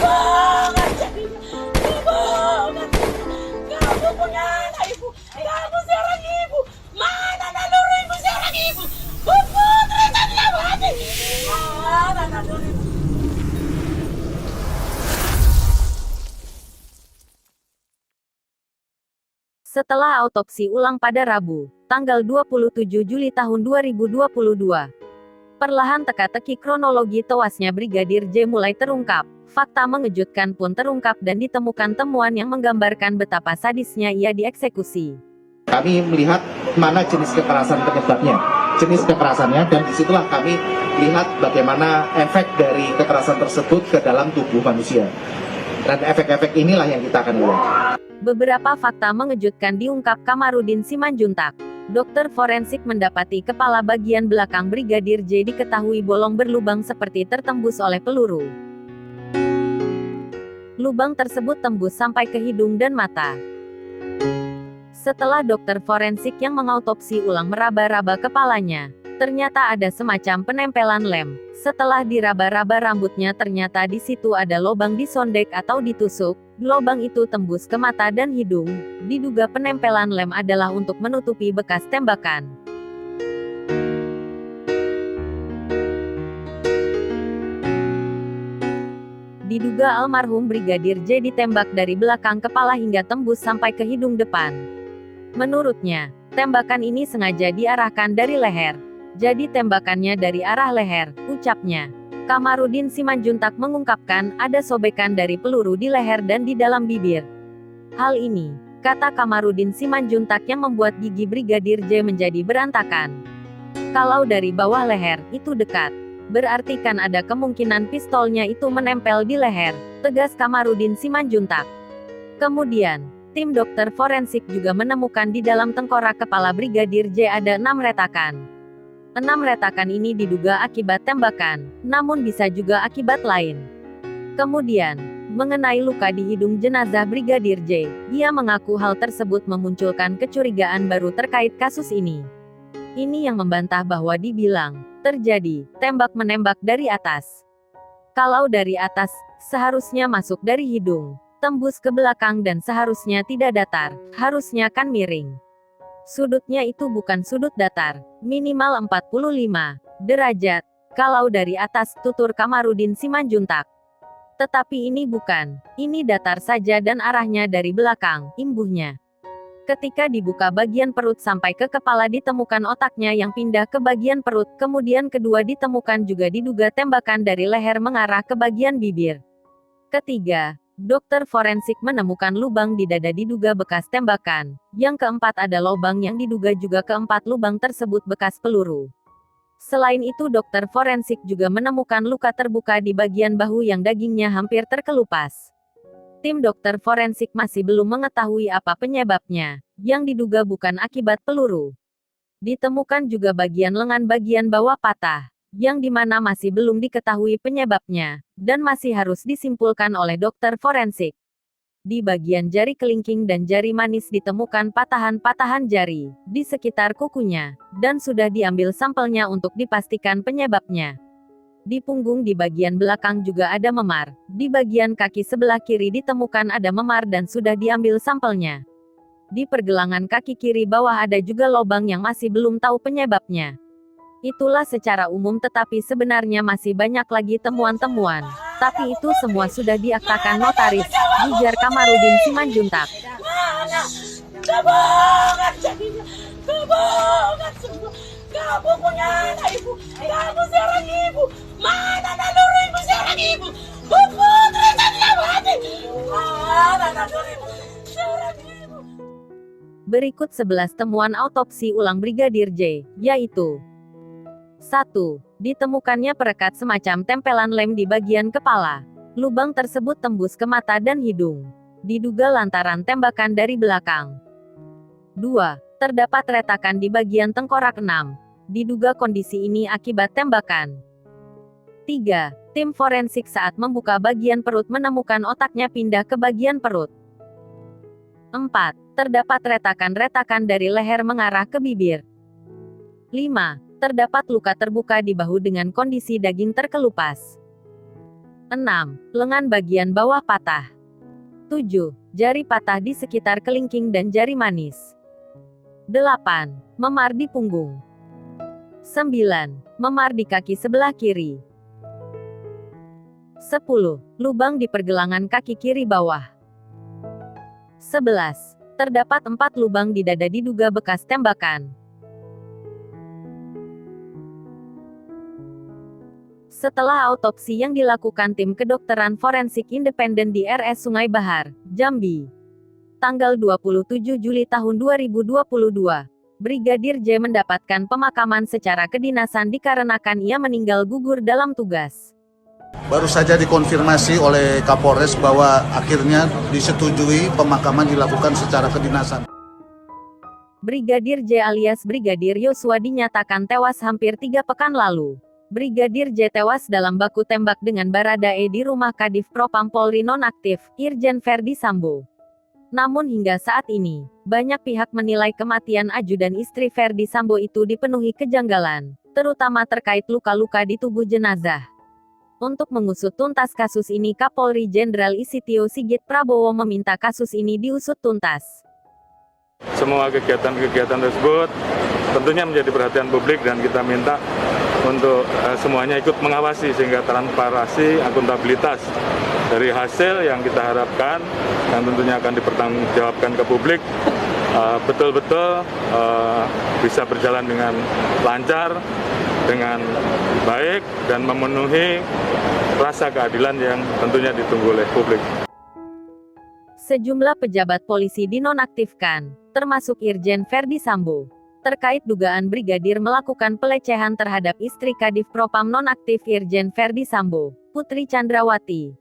Kebohongan jadinya. Kebohongan jadinya. Kamu punya anak ibu. Kamu seorang ibu. Mana naluri ibu seorang ibu? Putri tadinya mati. Mana naluri ibu? Setelah autopsi ulang pada Rabu, tanggal 27 Juli tahun 2022, perlahan teka-teki kronologi tewasnya Brigadir J mulai terungkap. Fakta mengejutkan pun terungkap dan ditemukan temuan yang menggambarkan betapa sadisnya ia dieksekusi. Kami melihat mana jenis kekerasan penyebabnya, jenis kekerasannya, dan disitulah kami lihat bagaimana efek dari kekerasan tersebut ke dalam tubuh manusia. Dan efek-efek inilah yang kita akan lihat. Beberapa fakta mengejutkan diungkap Kamarudin Simanjuntak. Dokter forensik mendapati kepala bagian belakang Brigadir J diketahui bolong berlubang seperti tertembus oleh peluru. Lubang tersebut tembus sampai ke hidung dan mata. Setelah dokter forensik yang mengautopsi ulang meraba-raba kepalanya, ternyata ada semacam penempelan lem. Setelah diraba-raba rambutnya, ternyata di situ ada lubang disondek atau ditusuk. Lubang itu tembus ke mata dan hidung. Diduga penempelan lem adalah untuk menutupi bekas tembakan. Diduga almarhum Brigadir J ditembak dari belakang kepala hingga tembus sampai ke hidung depan. Menurutnya, tembakan ini sengaja diarahkan dari leher. Jadi tembakannya dari arah leher, ucapnya. Kamarudin Simanjuntak mengungkapkan ada sobekan dari peluru di leher dan di dalam bibir. Hal ini, kata Kamarudin Simanjuntak, yang membuat gigi Brigadir J menjadi berantakan. Kalau dari bawah leher, itu dekat. Berarti kan ada kemungkinan pistolnya itu menempel di leher, tegas Kamarudin Simanjuntak. Kemudian, tim dokter forensik juga menemukan di dalam tengkorak kepala Brigadir J ada 6 retakan. 6 retakan ini diduga akibat tembakan, namun bisa juga akibat lain. Kemudian, mengenai luka di hidung jenazah Brigadir J, ia mengaku hal tersebut memunculkan kecurigaan baru terkait kasus ini. Ini yang membantah bahwa dibilang terjadi tembak-menembak dari atas. Kalau dari atas, seharusnya masuk dari hidung, tembus ke belakang dan seharusnya tidak datar, harusnya kan miring. Sudutnya itu bukan sudut datar, minimal 45 derajat, kalau dari atas, tutur Kamarudin Simanjuntak. Tetapi ini bukan, ini datar saja dan arahnya dari belakang, imbuhnya. Ketika dibuka bagian perut sampai ke kepala ditemukan otaknya yang pindah ke bagian perut, kemudian kedua ditemukan juga diduga tembakan dari leher mengarah ke bagian bibir. Ketiga, dokter forensik menemukan lubang di dada diduga bekas tembakan. Yang keempat ada lubang yang diduga juga keempat lubang tersebut bekas peluru. Selain itu dokter forensik juga menemukan luka terbuka di bagian bahu yang dagingnya hampir terkelupas. Tim dokter forensik masih belum mengetahui apa penyebabnya, yang diduga bukan akibat peluru. Ditemukan juga bagian lengan bagian bawah patah, yang dimana masih belum diketahui penyebabnya, dan masih harus disimpulkan oleh dokter forensik. Di bagian jari kelingking dan jari manis ditemukan patahan-patahan jari, di sekitar kukunya, dan sudah diambil sampelnya untuk dipastikan penyebabnya. Di punggung di bagian belakang juga ada memar, di bagian kaki sebelah kiri ditemukan ada memar dan sudah diambil sampelnya. Di pergelangan kaki kiri bawah ada juga lubang yang masih belum tahu penyebabnya. Itulah secara umum, tetapi sebenarnya masih banyak lagi temuan-temuan. Tapi itu semua sudah diaktakan notaris, ujar Kamarudin Simanjuntak. Mana? Kebohongan jadinya. Kebohongan semua. Kamu punya anak ibu. Kamu seorang ibu. Mana naluri ibu seorang ibu? Putri tadinya mati. Mana naluri ibu seorang ibu? Berikut 11 temuan autopsi ulang Brigadir J, yaitu 1. Ditemukannya perekat semacam tempelan lem di bagian kepala. Lubang tersebut tembus ke mata dan hidung. Diduga lantaran tembakan dari belakang. 2. Terdapat retakan di bagian tengkorak 6. Diduga kondisi ini akibat tembakan. 3. Tim forensik saat membuka bagian perut menemukan otaknya pindah ke bagian perut. 4. Terdapat retakan-retakan dari leher mengarah ke bibir. 5. Terdapat luka terbuka di bahu dengan kondisi daging terkelupas. 6. Lengan bagian bawah patah. 7. Jari patah di sekitar kelingking dan jari manis. 8. Memar di punggung. 9. Memar di kaki sebelah kiri. 10. Lubang di pergelangan kaki kiri bawah. 11. Terdapat 4 lubang di dada diduga bekas tembakan. Setelah autopsi yang dilakukan tim kedokteran forensik independen di RS Sungai Bahar, Jambi, tanggal 27 Juli tahun 2022, Brigadir J mendapatkan pemakaman secara kedinasan dikarenakan ia meninggal gugur dalam tugas. Baru saja dikonfirmasi oleh Kapolres bahwa akhirnya disetujui pemakaman dilakukan secara kedinasan. Brigadir J alias Brigadir Yosua dinyatakan tewas hampir 3 pekan lalu. Brigadir J tewas dalam baku tembak dengan Baradae di rumah Kadif Propam Polri nonaktif, Irjen Verdi Sambo. Namun hingga saat ini, banyak pihak menilai kematian ajudan istri Verdi Sambo itu dipenuhi kejanggalan, terutama terkait luka-luka di tubuh jenazah. Untuk mengusut tuntas kasus ini, Kapolri Jenderal Isitio Sigit Prabowo meminta kasus ini diusut tuntas. Semua kegiatan-kegiatan tersebut tentunya menjadi perhatian publik dan kita minta untuk semuanya ikut mengawasi sehingga transparansi, akuntabilitas dari hasil yang kita harapkan dan tentunya akan dipertanggungjawabkan ke publik betul-betul bisa berjalan dengan lancar, dengan baik dan memenuhi rasa keadilan yang tentunya ditunggu oleh publik. Sejumlah pejabat polisi dinonaktifkan, termasuk Irjen Verdi Sambo, terkait dugaan brigadir melakukan pelecehan terhadap istri Kadif Propam nonaktif Irjen Verdi Sambo, Putri Chandrawati.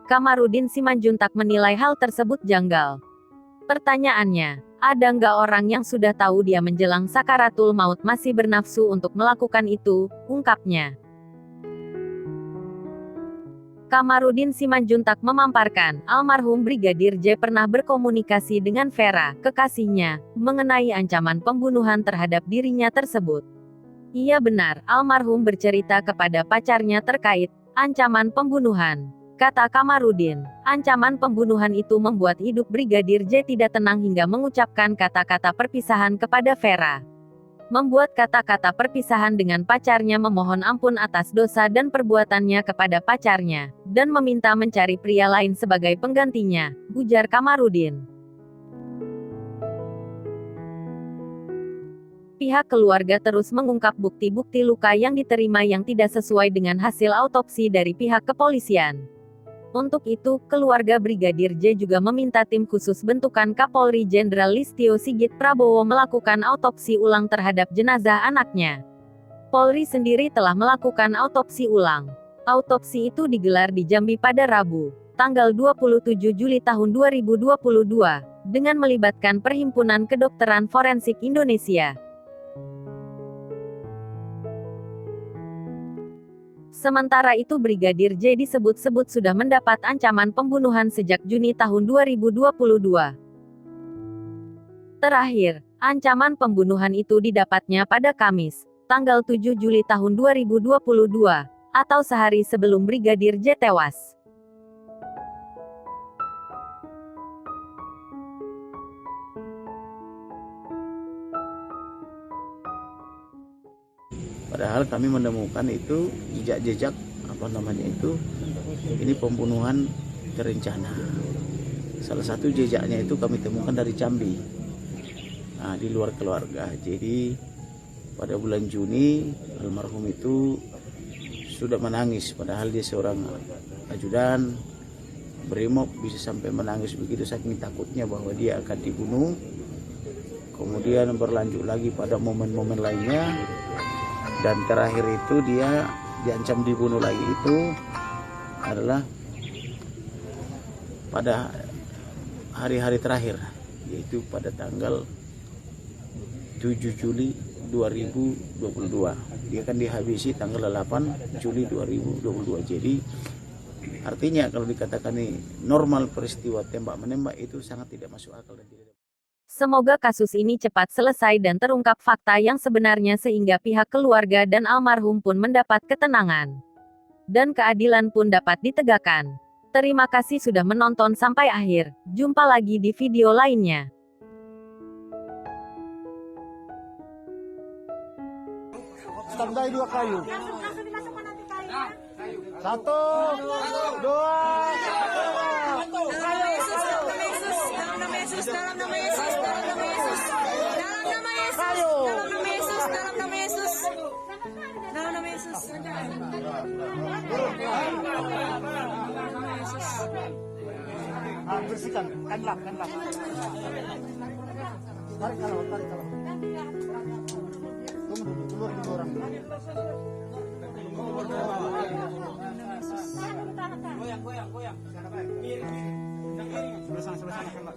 Kamarudin Simanjuntak menilai hal tersebut janggal. Pertanyaannya, ada nggak orang yang sudah tahu dia menjelang sakaratul maut masih bernafsu untuk melakukan itu, ungkapnya. Kamarudin Simanjuntak memamparkan, almarhum Brigadir J pernah berkomunikasi dengan Vera, kekasihnya, mengenai ancaman pembunuhan terhadap dirinya tersebut. Iya benar, almarhum bercerita kepada pacarnya terkait ancaman pembunuhan. Kata Kamarudin, ancaman pembunuhan itu membuat hidup Brigadir J tidak tenang hingga mengucapkan kata-kata perpisahan kepada Vera. Membuat kata-kata perpisahan dengan pacarnya, memohon ampun atas dosa dan perbuatannya kepada pacarnya, dan meminta mencari pria lain sebagai penggantinya, ujar Kamarudin. Pihak keluarga terus mengungkap bukti-bukti luka yang diterima yang tidak sesuai dengan hasil autopsi dari pihak kepolisian. Untuk itu, keluarga Brigadir J juga meminta tim khusus bentukan Kapolri Jenderal Listio Sigit Prabowo melakukan autopsi ulang terhadap jenazah anaknya. Polri sendiri telah melakukan autopsi ulang. Autopsi itu digelar di Jambi pada Rabu, tanggal 27 Juli tahun 2022, dengan melibatkan Perhimpunan Kedokteran Forensik Indonesia. Sementara itu Brigadir J disebut-sebut sudah mendapat ancaman pembunuhan sejak Juni tahun 2022. Terakhir, ancaman pembunuhan itu didapatnya pada Kamis, tanggal 7 Juli tahun 2022, atau sehari sebelum Brigadir J tewas. Padahal kami menemukan itu jejak-jejak ini pembunuhan terencana. Salah satu jejaknya itu kami temukan dari Jambi, di luar keluarga. Jadi pada bulan Juni almarhum itu sudah menangis, padahal dia seorang ajudan Brimob, bisa sampai menangis begitu saking takutnya bahwa dia akan dibunuh. Kemudian berlanjut lagi pada momen-momen lainnya. Dan terakhir itu dia diancam dibunuh lagi itu adalah pada hari-hari terakhir, yaitu pada tanggal 7 Juli 2022. Dia akan dihabisi tanggal 8 Juli 2022. Jadi artinya kalau dikatakan ini normal peristiwa tembak-menembak itu sangat tidak masuk akal dan tidak Semoga kasus ini cepat selesai dan terungkap fakta yang sebenarnya sehingga pihak keluarga dan almarhum pun mendapat ketenangan. Dan keadilan pun dapat ditegakkan. Terima kasih sudah menonton sampai akhir. Jumpa lagi di video lainnya. Tandai 2 kayu. Langsung dimasukkan nanti kayunya. 1, 2. Dalam nama Yesus, dalam nama Yesus, dalam nama Yesus, dalam nama Yesus, dalam nama Yesus, dalam nama Yesus, dalam nama Yesus. Bersihkan, kanlap. Tarik kalau. Tunggu dulu, keluar dulu orang. Goyang. Sebelah sana kanlap.